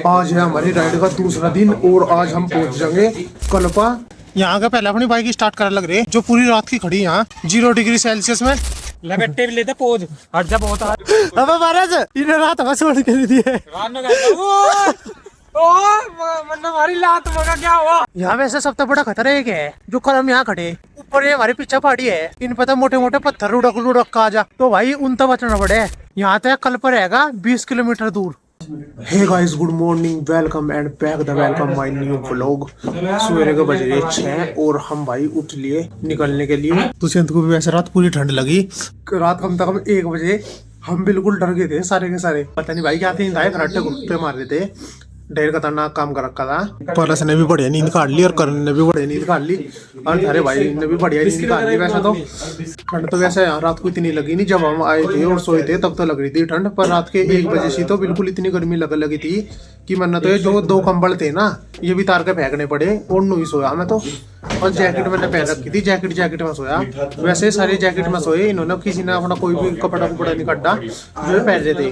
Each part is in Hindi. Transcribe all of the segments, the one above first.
आज है हमारी राइड का दूसरा दिन और आज हम पहुंच जाएंगे कल्पा। यहाँ का पहले अपनी बाइक स्टार्ट करने लग रहे जो पूरी रात की खड़ी यहाँ 0 डिग्री सेल्सियस में लगट्टे भी लेते पोज हट जा बहुत अब महाराज इन्हें रात हमें छोड़ के दी है हमारी लात मगा क्या हुआ। यहाँ वैसे सबसे बड़ा खतरा एक है जो कल हम यहाँ खड़े ऊपर ये हमारे पीछे पहाड़ी है इन पता मोटे मोटे पत्थर उड़क उड़क का आ जा तो भाई उन तक बचना पड़े। यहाँ तक कल पर रहेगा 20 किलोमीटर दूर। Hey guys good morning welcome and back the welcome my new vlog. सवेरे के बज रहे 6 और हम भाई उठ लिए निकलने के लिए। दुष्यंत को भी वैसे रात पूरी ठंड लगी। रात कम से कम 1 बजे हम बिल्कुल डर गए थे सारे के सारे। पता नहीं भाई क्या थे खराटे पे मार रहे थे। ढेर खतरनाक काम कर रखा था। परस ने भी बढ़िया नींद काट ली और करण ने भी बढ़िया नींद काट ली और अरे भाई ने भी बढ़िया नींद काट ली। वैसे तो ठंड तो वैसे रात को इतनी लगी नहीं, जब हम आए थे और सोए थे तब तो लग रही थी ठंड, पर रात के 1 बजे से तो बिल्कुल इतनी गर्मी लगी थी कि मैंने तो ये जो 2 कंबल थे ना ये भी तार के फेंकने पड़े और नहीं सोया मैं तो। और जैकेट मैंने पहन रखी थी, जैकेट में सोया। वैसे सारे जैकेट में सोए, इन्होंने किसी ने अपना कोई भी कपड़ा नहीं काटा जो पहन रहे थे।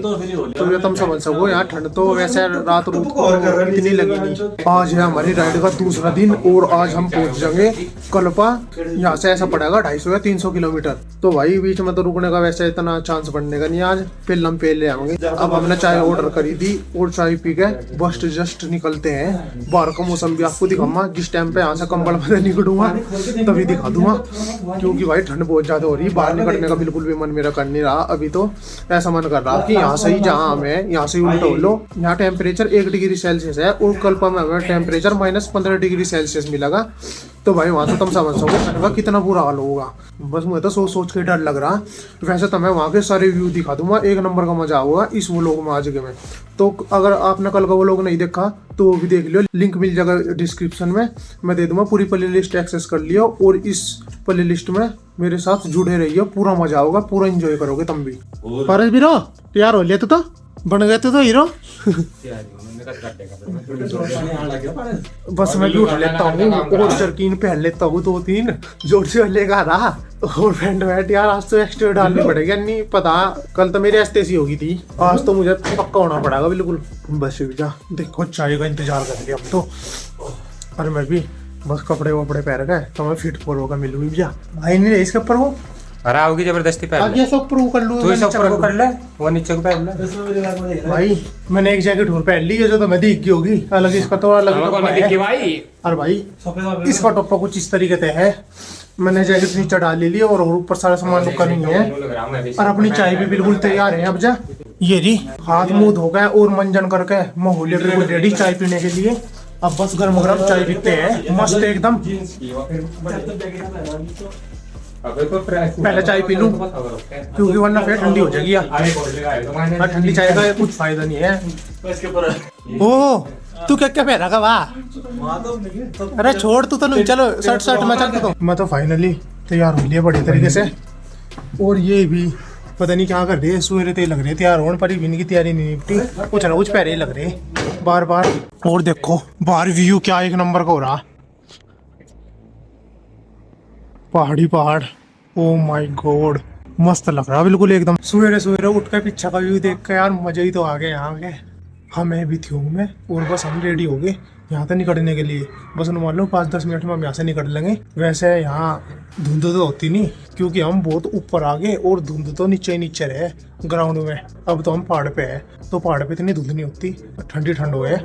तो ये तुम समझ सको यहाँ ठंड तो वैसे रात रूत को इतनी लगी नहीं। आज है हमारी राइड का दूसरा दिन और आज हम पहुंच जाएंगे कल्पा। यहाँ से ऐसा पड़ेगा 250 या 300 किलोमीटर। तो भाई बीच में तो रुकने का वैसे इतना चांस बनने का नहीं। आज पहले हम पहले आएंगे। अब हमने चाय ऑर्डर करी थी और चाय पी के बस जस्ट निकलते हैं। बाहर का मौसम भी आपको दिखाऊंगा, जिस टाइम पे यहाँ से कंबल में निकलूंगा तभी दिखा दूंगा, क्योंकि भाई ठंड बहुत ज्यादा हो रही है। बाहर निकलने का बिल्कुल भी मन मेरा कर नहीं रहा। अभी तो ऐसा मन कर रहा कि यहाँ से ही जहाँ हमें यहाँ से उल्टा हो लो। यहाँ टेम्परेचर 1 डिग्री सेल्सियस है और कल्पा में हमें टेम्परेचर -15 डिग्री सेल्सियस मिलेगा। तो भाई वहाँ से तुम समझ सको कितना बुरा हाल होगा। बस मुझे तो सोच के डर लग रहा। वैसे तो मैं वहाँ के सारे व्यू दिखा दूंगा, एक नंबर का मजा होगा इस व्लॉग में आज के में। तो अगर आपने कल का व्लॉग नहीं देखा तो वो भी देख लियो, लिंक मिल जाएगा डिस्क्रिप्शन में, मैं दे दूंगा। पूरी प्ले लिस्ट एक्सेस कर लियो और इस प्ले लिस्ट में मेरे साथ जुड़े रहिए, पूरा मजा होगा, पूरा एंजॉय करोगे तुम भी। परस भी रहो तैयार हो लिया तो बन गए तो हीरो। बस मैं भी उठ लेता हूँ और जर्किन पहन लेता हूँ 2-3 जोर से लेगा रहा और पैंट यार आज तो एक्स्ट्रा डालनी पड़ेगी। नहीं पता कल तो मेरी ऐसी होगी थी, आज तो मुझे पक्का होना पड़ेगा बिल्कुल। बस जा देखो चाय का इंतजार कर लिया हम तो। और मैं भी बस कपड़े वपड़े पहन गए तो मैं फिट फोर होगा मिलूंगी भैया। भाई नहीं इसके ऊपर वो अरे आओगी जबरदस्ती पहन आगे सब प्रूव कर लूँ, तू सब प्रूव कर ले, वो नीचे को पहन ले। भाई मैंने एक जैकेट और पहन ली है जो तो मैं दिख गई होगी अलग, इसका तो अलग भाई। और भाई इसका टोपा कुछ इस तरीके से है। मैंने जैकेट नीचे डाल ली और ऊपर सारा सामान रुका नहीं है। और अपनी चाय भी बिल्कुल तैयार है। अब जा ये जी हाथ मुंह धो गए और मंजन करके माहौल बिल्कुल रेडी चाय पीने के लिए। अब बस गर्म गर्म चाय पीते हैं मस्त एकदम। पहले चाय पी लूं क्योंकि वरना फिर ठंडी हो जाएगी। ठंडी चाय का कुछ फायदा नहीं है। ओ तू क्या क्या पहना का वाह। अरे छोड़ तू तो नहीं, चलो शर्ट में चल तो। मैं तो फाइनली तैयार हो लिया बढ़िया तरीके से। और ये भी पता नहीं क्या कर रहे, सवेरे ते लग रहे तैयार होने पर इनकी तैयारी नहीं निपटी, कुछ ना कुछ पहले लग रहे बार बार। और देखो बाहर व्यू क्या एक नंबर का हो रहा, पहाड़। ओ माय गॉड मस्त लग रहा बिल्कुल एकदम। सवेरे उठ कर पीछे का व्यू देख कर यार मजा ही तो आ गया। यहाँ के हमें भी थी में और बस हम रेडी हो गए यहाँ से निकलने के लिए। बस मान लो 5-10 मिनट में हम यहाँ से निकल लेंगे। वैसे यहाँ धुंध तो होती नहीं क्योंकि हम बहुत ऊपर आ गए और धुंध तो नीचे रहे ग्राउंड में। अब तो हम पहाड़ पे है तो पहाड़ पे इतनी धुंध नहीं होती, ठंडी है,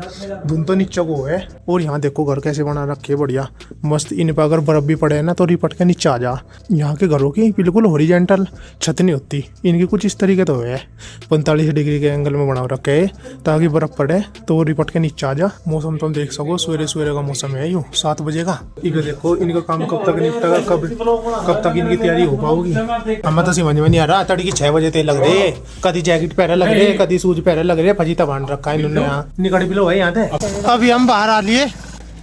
धुंध तो नीचे को है। और यहाँ देखो घर कैसे बना रखे बढ़िया मस्त। इन पर अगर बर्फ भी पड़े ना तो रिपट के नीचे आ जा। यहाँ के घरों की बिल्कुल हॉरिजॉन्टल छत नहीं होती, इनकी कुछ इस तरीके तो है 45 डिग्री के एंगल में बना रखे है ताकि बर्फ पड़े तो रिपट के नीचे आ जा। मौसम तुम देख सको सवेरे का मौसम है यूँ 7 बजे का। इधर देखो इनका काम कब तक निपटेगा, कब तक इनकी तैयारी हो पाओगी हमें तो समझ में नहीं आ रहा। तड़की 6 बजे ते लग रहे, कभी जैकेट पहले लग रहे, कभी शूज पहले लग रहे, फजी तबान रखा है इन्होंने। यहाँ निकट बिलो है यहाँ से। अभी हम बाहर आ लिए।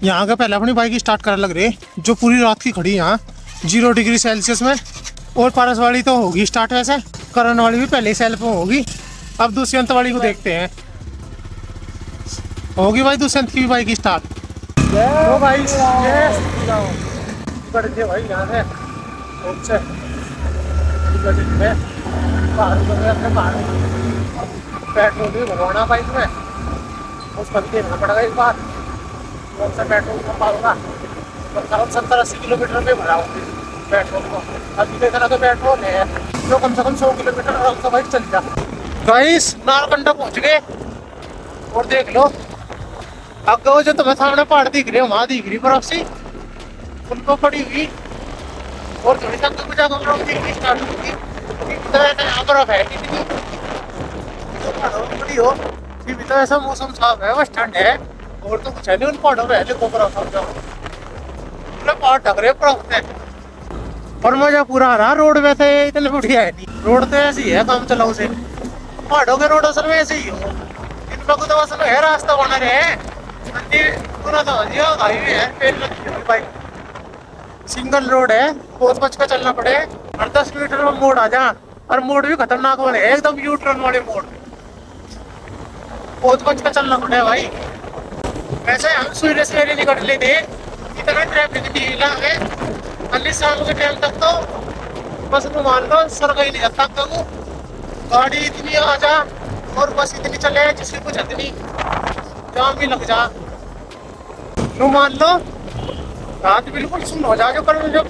यहाँ का पहले अपनी बाइक स्टार्ट करने लग रहे जो पूरी रात की खड़ी यहाँ 0 डिग्री सेल्सियस में। और पारस वाली तो होगी स्टार्ट, वैसे करण वाली भी पहले सेल्फ में होगी। अब दुष्यंत वाली को देखते हैं, होगी भाई दुष्यंत की भी बाइक स्टार्ट। तो भाई भाई यहाँ से पेट्रोल भी भरवाना बाइक में उसका भी देखना पड़ेगा एक बार कौन सा पेट्रोल पंप होगा। 70-80 किलोमीटर में भरा हूँ पेट्रोल को। अभी देखना तो पेट्रोल है जो कम से कम 100 किलोमीटर आराम से बाइक चल जा। गाइस नारकंडा पहुंच गए और देख लो आगे वो जो तुम्हें सामने पहाड़ दिख रहे वहां दिख रही बर्फ सी उनको पड़ी हुई और थोड़ी सा आगे जाकर बर्फ दिखनी स्टार्ट होगी। तो यहाँ बर्फ है कितनी तो पहाड़ों में पड़ी हो फिर भी तो ऐसा मौसम साफ है बस ठंड है और तो कुछ है नहीं उन पहाड़ों में देखो बर्फ समझो पूरे पहाड़ ढक रहे बर्फ से और मजा पूरा आ रहा। रोड वैसे इतने बढ़िया है नहीं रोड तो ऐसी है काम चलाओ से पहाड़ों के रोड असल में ऐसे ही हो इनका को तो असल है रास्ता बना रहे पूरा तो हाईवे है पेड़ लगी हुई बाइक सिंगल रोड है बहुत बच कर चलना पड़े और 10 मीटर में मोड़ आ जा और मोड़ भी खतरनाक वाले है एकदम यू टर्न वाले मोड़ बहुत बच कर चलना पड़े भाई। वैसे हम सवेरे सवेरे निकल लेते इतना ट्रैफिक ढीला है अगली शाम के टाइम तक तो बस तुम मान लो सर ही नहीं जाता कभी गाड़ी इतनी आ जा और बस इतनी चले जिसकी कुछ हद नहीं जाम भी लग जा तुम मान लो रात बिल्कुल सुन हो जा जो कर जो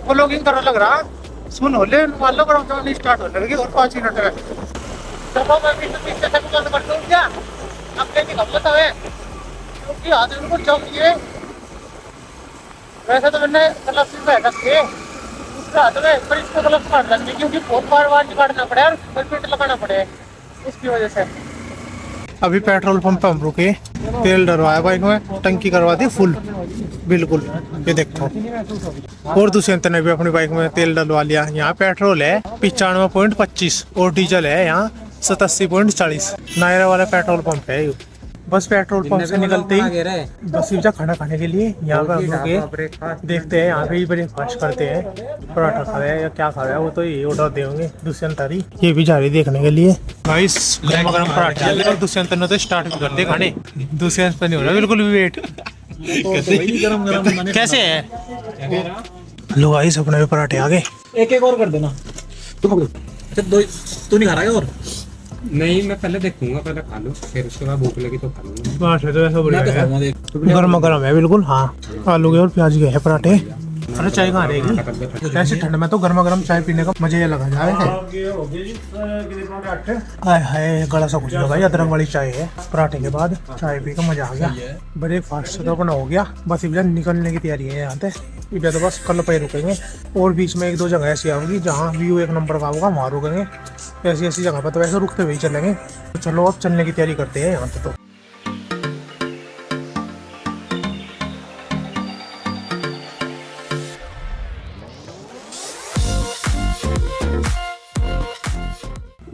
ब्लॉगिंग करने लग रहा सुन हो ले मान लो गर्म जमनी स्टार्ट होने लगी और 5 मिनट में जब मैं पीछे तक बंद कर दूँ क्या अब कहीं निकल लेता है क्योंकि हाथ बिल्कुल जम गए। वैसे तो मैंने गलत से बैठ रखे दूसरे हाथ में पर इसको गलत काट रखी क्योंकि बहुत बार निकालना पड़े और पेट लगाना पड़े उसकी वजह से। अभी पेट्रोल पंप पे हम रुके तेल डलवाया बाइक में टंकी करवा दी फुल बिल्कुल ये देखो और दूसरे अंतर ने भी अपनी बाइक में तेल डलवा लिया। यहाँ पेट्रोल है 95.25 और डीजल है यहाँ 87.40 नायरा वाला पेट्रोल पंप है। बस पेट्रोल पंप से निकलते ही बस सिर्फ खाना खाने के लिए यहाँ पे हम लोग देखते हैं यहाँ पे ही ब्रेकफास्ट करते हैं पराठा खा रहे हैं या क्या खा रहे हैं वो तो ये ऑर्डर देंगे। दुष्यंत ये भी जा रही देखने के लिए गाइस गर्मा गर्म पराठे और दुष्यंत ने तो स्टार्ट भी कर दिए खाने दुष्यंत पे नहीं हो रहा बिल्कुल भी वेट कैसे है लो गाइस अपने पराठे आ गए एक और कर देना अच्छा दो तू नहीं खा रहा है और नहीं मैं पहले देखूंगा पहले खा लूं फिर उसके बाद भूख लगी तो खा लूंगा। पराठे तो ऐसा बढ़िया है गर्मा गर्म है बिल्कुल। हाँ आलू के और प्याज के है पराठे। अरे चाय कहाँ रहेगी ऐसे ठंड में तो गर्मा गर्म चाय पीने का मजा ये लगा जाए हाय हाय गला सा कुछ लगा अदरक वाली चाय है पराठे के बाद चाय पी का मजा आ गया। ब्रेकफास्ट तो अपना हो गया बस इधर निकलने की तैयारी है यहाँ पे इधर तो बस कल पे रुकेंगे और बीच में 1-2 जगह ऐसी आऊंगी जहाँ व्यू 1 नंबर का होगा वहाँ रुकेंगे। ऐसी जगह पर तो वैसे रुकते हुए ही चलेंगे तो चलो अब चलने की तैयारी करते हैं यहाँ पे। तो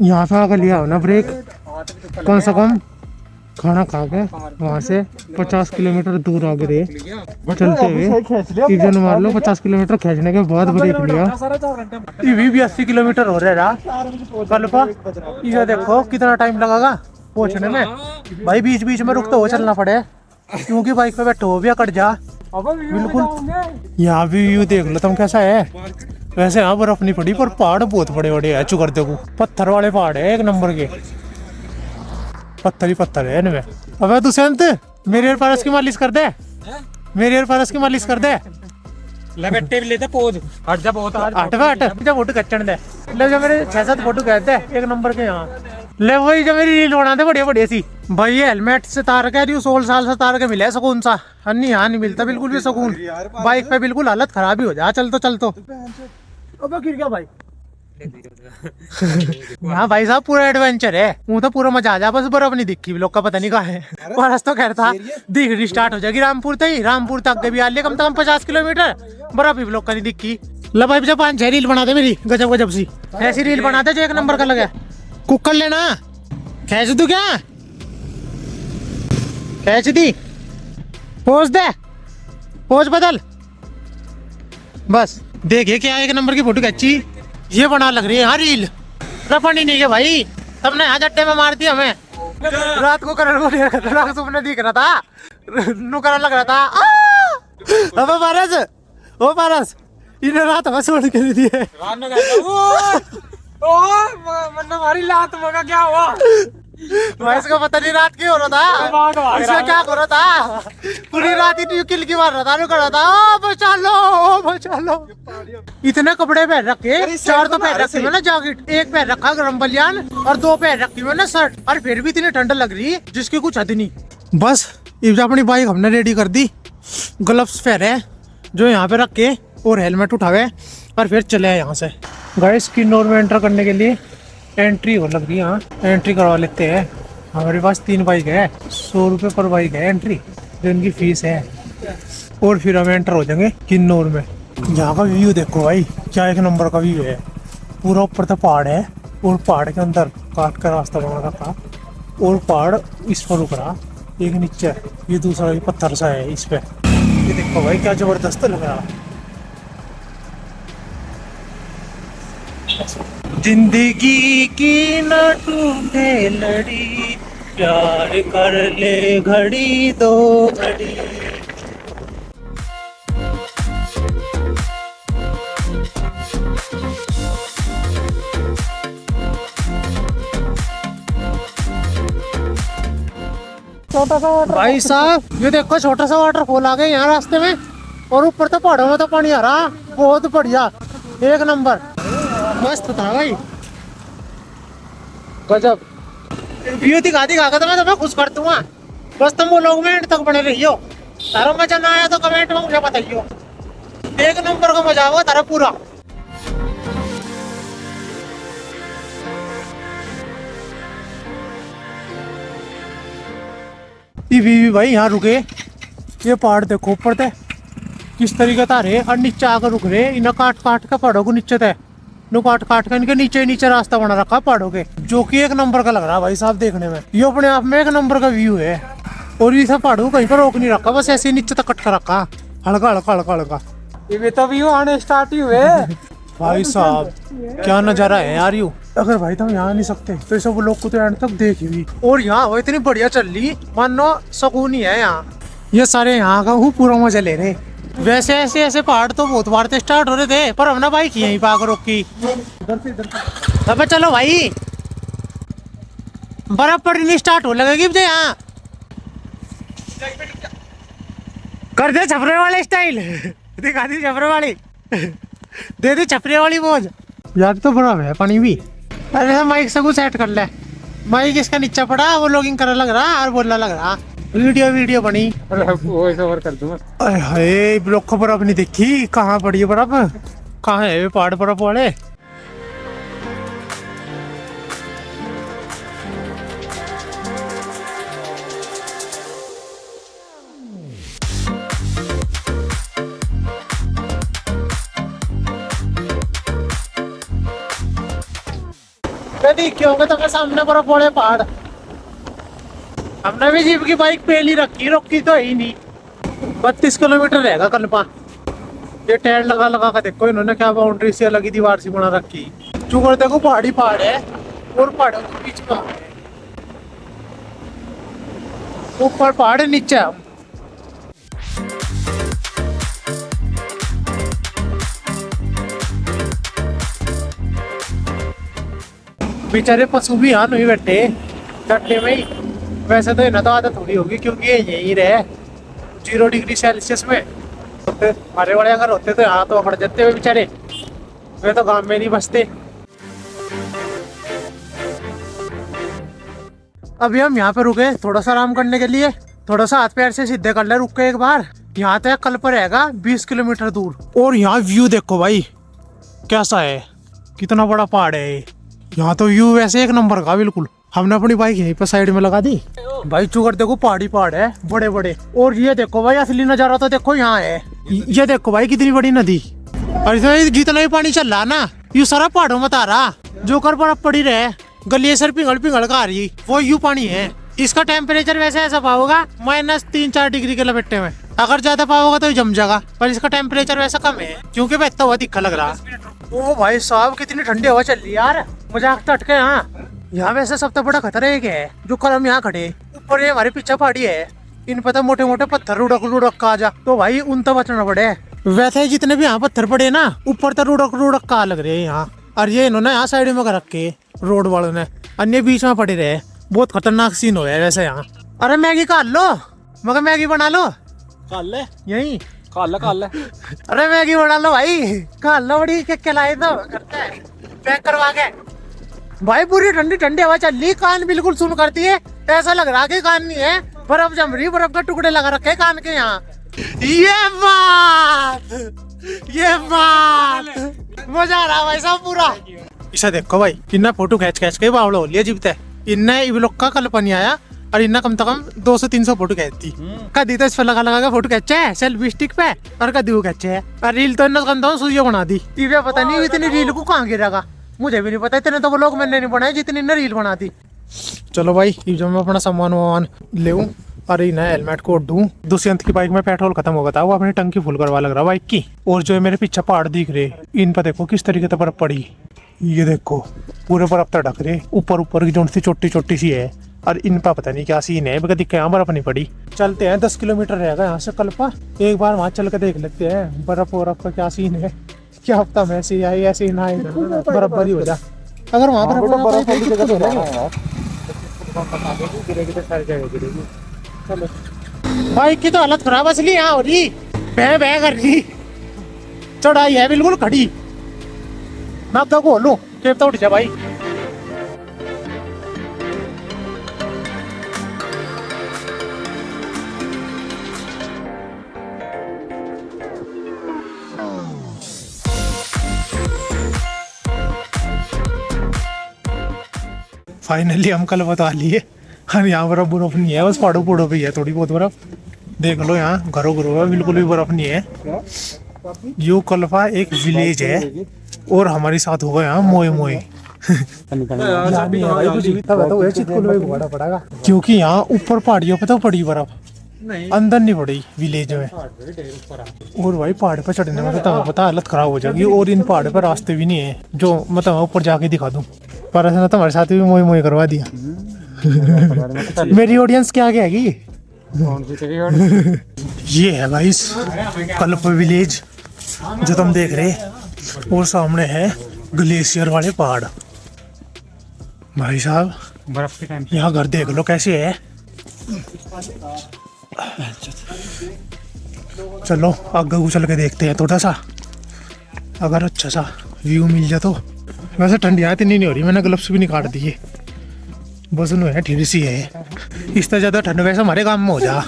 यहाँ से आकर लिया हो ना ब्रेक कम से कम खाना खा के वहाँ से 50 किलोमीटर दूर आगे रहे चलते हुए इधर मान लो 50 किलोमीटर खींचने के बाद ब्रेक लिया ये भी 80 किलोमीटर हो रहा है कल पा इधर देखो कितना टाइम लगेगा पहुँचने में भाई बीच बीच में रुकते हुए चलना पड़े क्योंकि बाइक पे बैठो भी कट जा बिल्कुल। यहाँ भी व्यू देख लो तुम कैसा है वैसे यहाँ बर्फ नहीं पड़ी पर पहाड़ बहुत बड़े बड़े है चुकर देखो पत्थर वाले पहाड़ है 1 नंबर के पत्थर ही पत्थर है इनमें। अबे दुष्यंत मेरे एयर पारस की मालिश कर दे मेरे एयर पारस की मालिश कर दे लपेटे भी लेते पोज हट जा बहुत हट जब फोटो खींचने दे ले जो मेरे 6-7 फोटो कहते हैं 1 नंबर के यहाँ ले वही जो मेरी रील बना दे बढ़िया बढ़िया सी भाई ये हेलमेट से तार कह रही हूँ 16 साल से तार के मिले सुकून सा अन्नी यहाँ नहीं मिलता बिल्कुल भी सुकून बाइक पे बिल्कुल हालत खराब ही हो जा चल तो अब गिर गया भाई हाँ भाई साहब पूरा एडवेंचर है वो तो पूरा मजा आ जा बस बर्फ नहीं दिखी लोग का पता नहीं कहाँ है बरस तो खैर था दिख स्टार्ट हो जाएगी रामपुर तक भी आ लिया कम से कम 50 किलोमीटर बर्फ भी लोग का नहीं दिखी। लो भाई जब 5-6 रील बना दे मेरी गजब सी ऐसी रील बना दे जो 1 नंबर का लगे कुकर लेना खींच दू क्या खींच दी पोज दे पोज बदल बस देखिए क्या 1 नंबर की फोटो खींची ये बना लग रही है हाँ रील रफनी नहीं है भाई सबने यहाँ जट्टे में मार दिया हमें रात को करंट को खतरनाक सपने दिख रहा था नुकरा लग रहा था अब पारस इन्हें रात हमें छोड़ के दी है हमारी लात मगा क्या हुआ भाई इसका पता नहीं रात की हो रहा था, इसका क्या हो रहा था, पूरी रात ही किल की मार रहा था, खड़ा था, ओ बचा लो, ओ बचा लो। इतने कपड़े पहन रखे, 4 तो पहन रखे मैंने जैकेट, 1 पहन रखा गरम बलियान और 2 पहन रखी मैंने शर्ट, और फिर भी इतनी ठंड लग रही जिसकी कुछ हद नहीं। बस इब अपनी बाइक हमने रेडी कर दी, ग्लव्स पहने जो यहाँ पे रख के और हेलमेट उठावे और फिर चले यहाँ से। गाइस किन्नौर में एंटर करने के लिए एंट्री हो लग रही है, हाँ एंट्री करवा लेते हैं। हमारे पास 3 बाइक है, 100 रुपये पर बाइक है एंट्री, जो इनकी फीस है, और फिर हम एंटर हो जाएंगे किन्नौर में। यहाँ का व्यू देखो भाई, क्या एक नंबर का व्यू है। पूरा ऊपर तक पहाड़ है और पहाड़ के अंदर काट का रास्ता बना रखा, और पहाड़ इस पर रुक रहा, एक नीचे, ये दूसरा ये पत्थर सा है इस पे। ये देखो भाई क्या जबरदस्त लग रहा। जिंदगी की न टूटे लड़ी, प्यार कर ले घड़ी 2 घड़ी। भाई साहब ये देखो छोटा सा वाटरफॉल आ गया यहाँ रास्ते में, और ऊपर तो पहाड़ों में तो पानी आ रहा, बहुत बढ़िया, एक नंबर, मस्त था भाई, गजब व्यू दिखा के तो मैं तुम्हें खुश कर दूंगा। बस तुम वो लोग में एंड तक बने रहियो, तारा मजा ना आया तो कमेंट में मुझे बताइयो, एक नंबर का मजा आवा तारा पूरा। भाई यहाँ रुके, ये पहाड़ देखो ऊपर थे किस तरीके तारे, और नीचे आकर रुक रहे, इन्हें काट के पहाड़ों को नीचे थे, नो काट के इनके नीचे रास्ता बना रखा पहाड़ों के, जो कि एक नंबर का लग रहा है भाई साहब देखने में। ये अपने आप में एक नंबर का व्यू है, और ये सब पहाड़ों को कहीं पर रोक नहीं रखा, बस ऐसे ही नीचे तक कट कर रखा, हल्का। ये तो व्यू आने स्टार्ट ही हुए भाई साहब क्या नजारा है यार यू। अगर भाई तुम यहाँ नहीं सकते तो सब लोग को तो एंड तक देखी हुई, और यहाँ वो इतनी बढ़िया चल रही, मानो सुकून ही है यहाँ। ये सारे यहाँ का हूँ पूरा मजा ले रहे। वैसे ऐसे पहाड़ तो बहुत बार तो स्टार्ट हो रहे थे, पर हमने बाइक यहीं पे आकर रोकी। अबे चलो भाई, बर्फ पड़नी स्टार्ट हो लगेगी मुझे यहाँ, कर दे छपरे वाले स्टाइल, दिखा दी छपरे वाली, दे दी छपरे वाली मौज। याद तो बड़ा है पानी भी। अरे माइक से कुछ सेट कर ले, माइक इसका नीचे पड़ा, वो लॉगिंग करने लग रहा और बोलने लग रहा, वीडियो बनी। वॉइस ओवर कर दूंगा। अरे हाय ब्लॉक को बर्फ नहीं देखी, कहाँ पड़ी है बर्फ, कहाँ है पहाड़ बर्फ वाले। देखिए तो सामने बर्फ वाले पहाड़, हमने भी जीप की बाइक पहली रखी, रोकी तो ही नहीं। 32 किलोमीटर रहेगा कल्पा। ये टायर लगा के देखो इन्होंने क्या बाउंड्री से लगी दीवार सी बना रखी। चुकर देखो पहाड़ है, और पहाड़ों के बीच में ऊपर पहाड़ नीचे हम। बेचारे पशु भी यहाँ नहीं बैठे चट्टे में ही। वैसे तो इन्हें तो आदत थोड़ी होगी, क्योंकि ये यहीं रहे 0 डिग्री सेल्सियस में। हमारे बड़े अगर होते तो यहाँ तो अकड़ जाते हुए बेचारे, वे तो गांव में नहीं बसते। अभी हम यहाँ पे रुके थोड़ा सा आराम करने के लिए, थोड़ा सा हाथ पैर से सीधे कर ले रुक के एक बार। यहाँ तक कल पर रहेगा 20 किलोमीटर दूर, और यहाँ व्यू देखो भाई कैसा है, कितना बड़ा पहाड़ है। यहाँ तो व्यू वैसे एक नंबर का बिल्कुल। हमने अपनी बाइक यहीं पर साइड में लगा दी भाई। चुकर देखो पहाड़ है बड़े बड़े, और ये देखो भाई असली नजारा तो देखो यहाँ है। ये देखो भाई कितनी बड़ी नदी, और इसमें जितना भी पानी चल रहा ना, ये सारा पहाड़ों में आ रहा, जो कर बर्फ पड़ी रहे, ग्लेशियर पिघल का आ रही, वो यू पानी है। इसका टेम्परेचर वैसे ऐसा पाओगा -3-4 डिग्री के लपेटे में, अगर ज्यादा पाओगा तो जम जाएगा, पर इसका टेम्परेचर वैसा कम है क्योंकि बहता हुआ दिखा लग रहा। ओ भाई साहब कितनी ठंडी हवा चल रही है यार, मजाक तो हटके। यहाँ वैसे सबसे बड़ा खतरा एक है, जो कल हम यहाँ खड़े, ऊपर ये हमारे पीछे पहाड़ी है, इन पर तो मोटे मोटे पत्थर रुड़क का आ जा, तो भाई उन तो बचना पड़े। वैसे जितने भी यहाँ पत्थर पड़े ना, ऊपर तो रुड़क का लग रहे हैं यहाँ, और ये इन्होंने यहाँ साइड में कर रखे रोड वालों ने, अन्य बीच में पड़े रहे, बहुत खतरनाक सीन हो है वैसे यहाँ। अरे मैगी खा लो, मगर मैगी बना लो काल ले यही। काल ले अरे मैगी बना लो भाई, खा लो बड़ी क्या लाए तो करते हैं पैक करवा के। भाई पूरी ठंडी ठंडी हवा चल रही, कान बिल्कुल सुन करती है, ऐसा लग रहा कि कान नहीं है, बर्फ जम रही, बर्फ के टुकड़े लगा रखे हैं कान के यहाँ। ये बात मजा आ रहा भाई साहब पूरा। इसे देखो भाई, इन्ना फोटो खींच के बावड़ा हो लिया जीवते। इन्ने इवलोग का कल पनी आया और इन्ना कम से कम 200-300 फोटो खींचती। कदी तो इस पर लगा के फोटो खींचे है सेल्फी स्टिक पे, और कदी वो खींचे है। और रील तो इन्ना कम से कम सुइया बना दी। इवे पता नहीं इतनी रील को कहाँ गिरेगा, मुझे भी नहीं पता। इतने तो वो लोग मैंने नहीं बनाए जितनी ने रील बना दी। चलो भाई, जब मैं अपना सामान वामान ले अरे ना हेलमेट को दूं। दुष्यंत की बाइक में पेट्रोल खत्म हो गया था, वो अपनी टंकी फुल करवा लग रहा बाइक की। और जो है मेरे पीछे पहाड़ दिख रहे, इन पर देखो किस तरीके से बर्फ पड़ी। ये देखो पूरे बर्फ तक ढक रहे, ऊपर की जो सी छोटी सी है, और इन पर पता नहीं क्या सीन है, बगैर दिक्कत यहाँ बर्फ नहीं पड़ी। चलते हैं, 10 किलोमीटर रहेगा यहाँ से कल्पा, एक बार वहाँ चल के देख लेते हैं बर्फ का क्या सीन है। क्या हफ्ता में ऐसे आई ऐसे ना आए, बर्फबारी हो जा। अगर वहाँ पर चलो। बाइक की तो हालत खराब असली यहाँ हो रही, बह बह कर रही, चढ़ाई है बिल्कुल खड़ी। मैं तो बोलूं टेप तो उठ जा भाई। फाइनली हम कल बता लिए, हम यहाँ बर्फ नहीं है, बस पहाड़ों पे ही है थोड़ी बहुत बर्फ। देख लो यहाँ घरों है, बिल्कुल भी बर्फ नहीं है। यू कल्पा एक विलेज है और हमारे साथ होगा यहाँ मोए क्योंकि यहाँ ऊपर पहाड़ियों पे तो पड़ी बर्फ, अंदर नहीं पड़ी विलेज में। और भाई पहाड़ पे चढ़ने में तो पता हालत खराब हो जाएगी, और इन पहाड़ पे रास्ते भी नहीं है जो मतलब ऊपर जाके दिखा दूं। पर ऐसा तुम्हारे साथ भी मोए करवा दिया। मेरी ऑडियंस क्या आएगी। ये है भाई कल्प विलेज जो तुम देख रहे, और सामने है ग्लेशियर वाले पहाड़। भाई साहब बर्फ के टाइम यहाँ घर देख लो कैसे है। चलो आगे उछल के देखते हैं थोड़ा सा, अगर अच्छा सा व्यू मिल जाए तो। वैसे ठंडी आती नहीं हो रही, मैंने ग्लव्स भी नहीं काट दिए, बस है ठीक सी है। इससे ज्यादा ठंड वैसे हमारे गांव में हो जा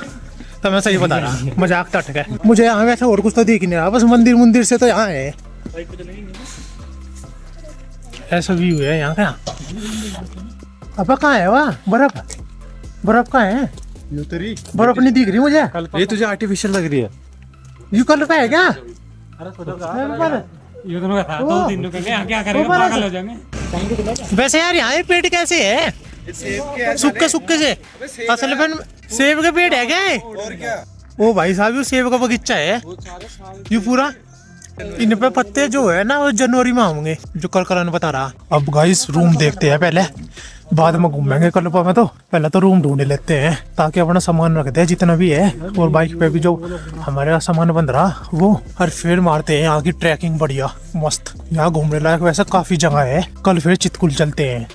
तो मैं सही बता रहा, मजाक तट गए। मुझे यहाँ वैसे और कुछ तो दिख नहीं रहा, बस मंदिर से तो यहाँ है। ऐसा व्यू है यहाँ का। अब कहाँ है वहाँ बर्फ कहाँ है? बर्फ नहीं दिख रही मुझे। ये तुझे आर्टिफिशियल लग रही है। यू कल का है क्या? ये दोनों का 2-3 लोग क्या करेंगे, पागल हो जाएंगे। वैसे यार यहाँ पेड़ कैसे है? सुक्के से असल में सेब का पेड़ है क्या? और क्या? ओ भाई साहब, ये सेब का बगीचा है ये पूरा। इन पे पत्ते जो है ना वो जनवरी में होंगे, जो कल बता रहा। अब गाइस रूम देखते हैं पहले, बाद में घूमेंगे कल्पा में। तो पहले तो रूम ढूंढ लेते हैं ताकि अपना सामान रख दे जितना भी है, और बाइक पे भी जो हमारे सामान बन रहा वो, और फिर मारते हैं यहाँ की ट्रैकिंग बढ़िया मस्त। यहाँ घूमने लायक वैसे काफी जगह है। कल फिर चितकुल चलते हैं।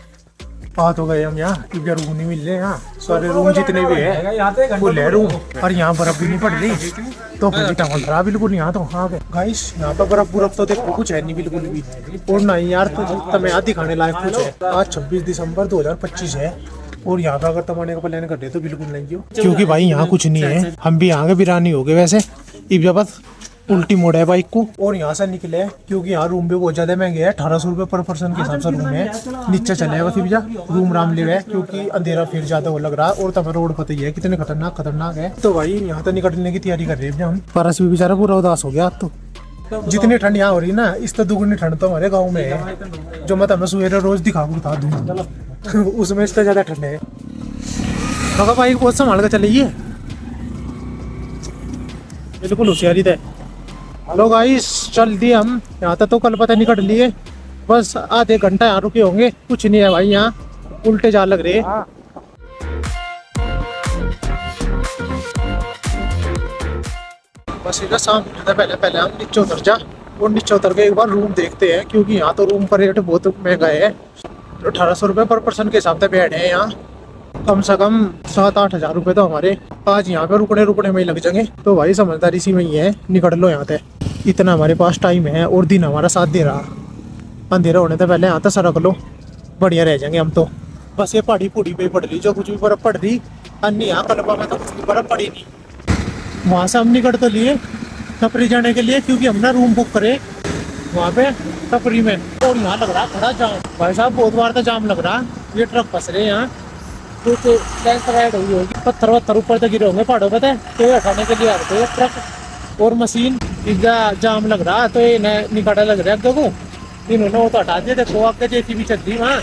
आ तो गए हम यहाँ, क्योंकि रूम नहीं मिल रहे यहाँ, सारे रूम जितने भी है फुल है रूम, और यहाँ बर्फ भी नहीं पड़ रही तो फिर टंगल रहा बिल्कुल यहाँ तो। हाँ गाइस यहाँ पर बर्फ तो देखो कुछ है नहीं बिल्कुल भी, और नहीं यार तो मैं यहाँ दिखाने लायक कुछ है। आज 26 दिसंबर 2025 है, और यहाँ का अगर तुम आने का प्लान कर रहे तो बिल्कुल नहीं हो, क्योंकि भाई यहाँ कुछ नहीं है। हम भी यहाँ के बिरानी हो गए वैसे, इब बस उल्टी मोड़ है बाइक को, और यहाँ से निकले क्योंकि यहाँ रूम भी बहुत ज्यादा महंगे है। 1800 रुपये पर पर्सन के हिसाब से रूम है। नीचे चले बस भैया रूम राम ले है, क्योंकि अंधेरा फिर ज्यादा हो लग रहा है, और तब रोड पता ही है कितने खतरनाक है। तो भाई यहाँ तो निकलने की तैयारी कर रहे हैं हम। परस भी बेचारा पूरा उदास हो गया। तो जितनी ठंड यहाँ हो रही ना, इस तो दुगुनी ठंड तो हमारे गाँव में है, जो मैं तुम्हें सवेरे रोज दिखा दूँ उसमें इससे ज्यादा ठंड है। तो भाई बहुत संभाल कर चलिए, बिल्कुल होशियारी है। हेलो गाइस, चल दिए हम यहाँ तक। तो कल पता नहीं कट लिए, बस आधे घंटा यहाँ रुके होंगे। कुछ नहीं है भाई, यहाँ उल्टे जा लग रहे। बस इधर सामने पहले हम नीचे उतर जा, और नीचे उतर के एक बार रूम देखते हैं, क्योंकि यहाँ तो रूम का रेट बहुत महंगा है। 1800 रुपये पर पर्सन के हिसाब से बेड है यहाँ, कम से कम 7-8 हजार रुपए तो हमारे आज यहाँ पे रुकने में ही लग जाएंगे। तो भाई समझदारी इसी में ही है, निकल लो यहाँ से। इतना हमारे पास टाइम है और दिन हमारा साथ दे रहा। अंधेरा होने से पहले यहाँ तक सरक लो, बढ़िया रह जाएंगे हम तो। बस ये पहाड़ी पूड़ी पे पड़ रही, जो कुछ भी बर्फ पड़ रही अन्य यहाँ कलपा में तो कुछ भी बर्फ पड़ी नहीं। वहाँ से हम निकल तो लिए टपरी जाने के लिए, क्योंकि हमने रूम बुक करे वहाँ पे टपरी में। और यहाँ लग रहा खड़ा जाम, भाई साहब बहुत बार तो जाम लग रहा। ये ट्रक फंस रहे हैं यहाँ, कुछ लैंडस्लाइड हुई होगी, पत्थर वत्थर ऊपर तक गिरे होंगे पहाड़ों पे, तो हटाने के लिए आ रहे थे ट्रक और मशीन। जाम लग रहा तो ये निकाटा लग रहा है आगे को, इन्होंने वो तो हटा दिया। देखो आगे जेसीबी चल रही वहाँ,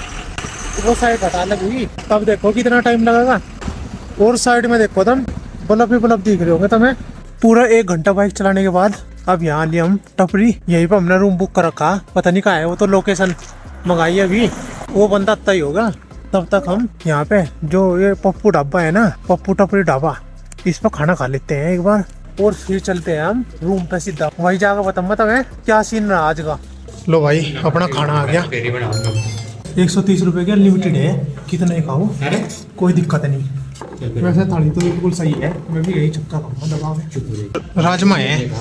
वो साइड हटा लगी। तब देखो कितना टाइम लगेगा। और साइड में देखो तुम, बल्ब ही बल्ब दिख रहे होंगे तुम्हें। पूरा 1 घंटा बाइक चलाने के बाद अब यहाँ लिए हम टपरी। यहीं पर हमने रूम बुक कर रखा, पता नहीं कहाँ है वो, तो लोकेशन मंगाई अभी, वो बंदा आता ही होगा। तब तक हम यहाँ पे जो ये पप्पू ढाबा है ना, पप्पू टपरी ढाबा, इस पर खाना खा लेते हैं एक बार और फिर चलते हैं हम रूम पे सीधा। वही जाकर बताऊंगा तुम्हें क्या सीन रहा आज का। लो भाई अपना खाना आ गया, 130 रुपए की अनलिमिटेड है, कितना ही खाओ कोई दिक्कत नहीं। वैसे थाली तो बिल्कुल सही है, मैं भी यही चक्का खाऊंगा दबा में। राजमा है,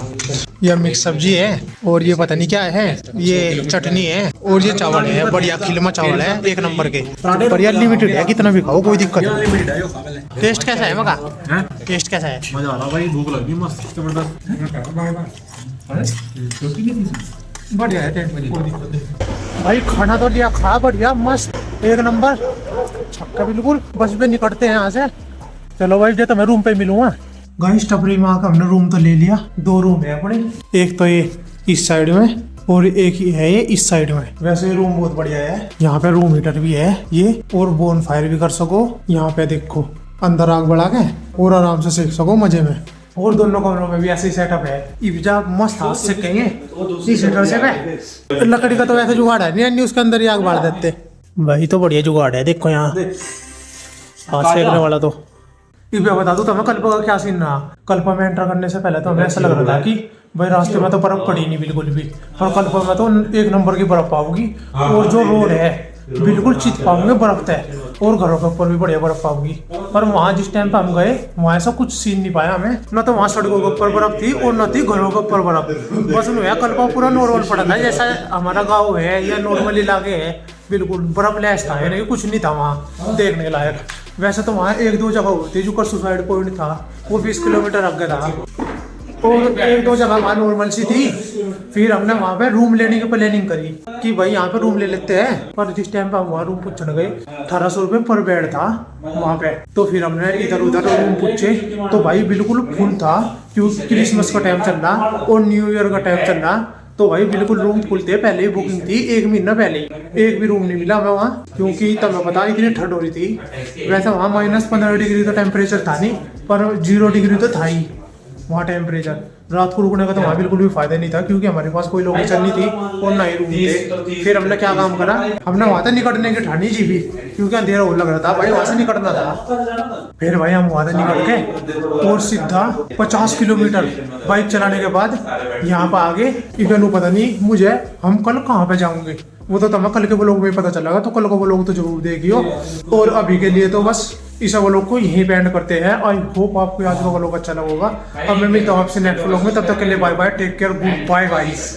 यह मिक्स सब्जी है, और ये पता नहीं क्या है, ये चटनी है, और ये चावल है, बढ़िया खिलमा चावल है, 1 नंबर के। बढ़िया अनलिमिटेड है, कितना भी खाओ कोई दिक्कत नहीं। टेस्ट कैसा है मगा? टेस्ट कैसा है? मजा आ रहा भाई, भूख लगी मस्त जबरदस्त। बढ़िया है, टेस्ट में कोई दिक्कत नहीं भाई। खाना तो लिया, खा बढ़िया मस्त 1 नंबर छक्का बिल्कुल। बस पे निकलते हैं यहाँ से। चलो भाई जो तो मैं रूम पे मिलूंगा। गाइस टपरी में आकर हमने रूम तो ले लिया। 2 रूम है अपने, एक तो ये इस साइड में और एक ही है ये इस साइड में। वैसे रूम बहुत बढ़िया है, यहाँ पे रूम हीटर भी है ये, और बोन फायर भी कर सको। यहाँ पे देखो अंदर आग बढ़ा के और आराम से सेक सको मजे में। और दोनों कमरों में भी ऐसे ही सेटअप है। इब्जा मस्त हाथ से कहेंगे इस हीटर से पे। लकड़ी का तो वैसे जुगाड़ है नहीं, उसके अंदर ही आग बाढ़ देते भाई। तो बढ़िया जुगाड़ है, देखो यहाँ हाथ सेकने वाला। तो इब्जा बता दूं तुम्हें कल्पा का क्या सीन रहा। कल्पा में एंटर करने से पहले तो हमें ऐसा लग रहा था कि भाई रास्ते में तो बर्फ पड़ी नहीं बिल्कुल भी, पर कल्पा में तो 1 नंबर की बर्फ पाओगी। और जो रोड है बिल्कुल चित पाओगे बर्फ तय, और घरों के ऊपर भी बढ़िया बर्फ पाओगी। पर वहाँ जिस टाइम पे हम गए वहाँ ऐसा कुछ सीन नहीं पाया हमें, न तो वहाँ सड़कों के ऊपर बर्फ थी और न थी घरों के ऊपर बर्फ। बस उन्हें कल्पा पूरा नॉर्मल पड़ा था, जैसा हमारा गाँव है या नॉर्मल इलाके है, बिल्कुल बर्फ लैस था, यानी कुछ नहीं था वहाँ देखने लायक। वैसे तो वहाँ 1-2 जगह होती जो सुसाइड पॉइंट था, वो 20 किलोमीटर आगे था, और 1-2 जगह वहाँ नॉर्मल सी थी। फिर हमने वहाँ पे रूम लेने की प्लानिंग करी कि भाई यहाँ पे रूम ले लेते हैं। पर जिस टाइम पे हम वहाँ रूम पूछने गए 1800 रुपये पर बेड था वहाँ पे। तो फिर हमने इधर उधर रूम पूछे तो भाई बिल्कुल फुल था, क्योंकि क्रिसमस का टाइम चल रहा और न्यू ईयर का टाइम चल रहा। तो भाई बिल्कुल रूम फुल थे, पहले ही बुकिंग थी 1 महीना पहले ही। एक भी रूम नहीं मिला हमें वहाँ, क्योंकि तब पता इतनी ठंड हो रही थी। वैसे वहाँ -15 डिग्री तो टेम्परेचर था नहीं, पर 0 डिग्री तो था ही वहाँ टेम्परेचर। रात को रुकने का तो वहाँ बिल्कुल भी फायदा नहीं था, क्योंकि हमारे पास कोई लोकेशन नहीं थी और ना ही रूम थे। फिर हमने क्या काम करा, हमने वहाँ से निकलने की ठानी जी भी, क्योंकि अंधेरा हो लग रहा था भाई, वहाँ से निकलना था। फिर भाई हम वहाँ से निकल के और सीधा 50 किलोमीटर बाइक चलाने के बाद यहाँ पर आगे। इवन पता नहीं मुझे हम कल कहाँ पे जाऊँगे, वो तो तुम्हें कल के ब्लॉग में पता चलेगा। तो कल का ब्लॉग तो जरूर देखियो। और अभी के लिए तो बस इस व्लॉग को यहीं पे एंड करते हैं। आई होप आपको आज का व्लॉग अच्छा लगा होगा। अब मैं मिलता हूँ आपसे नेक्स्ट व्लॉग में, तब तक के लिए bye bye, take care, goodbye guys.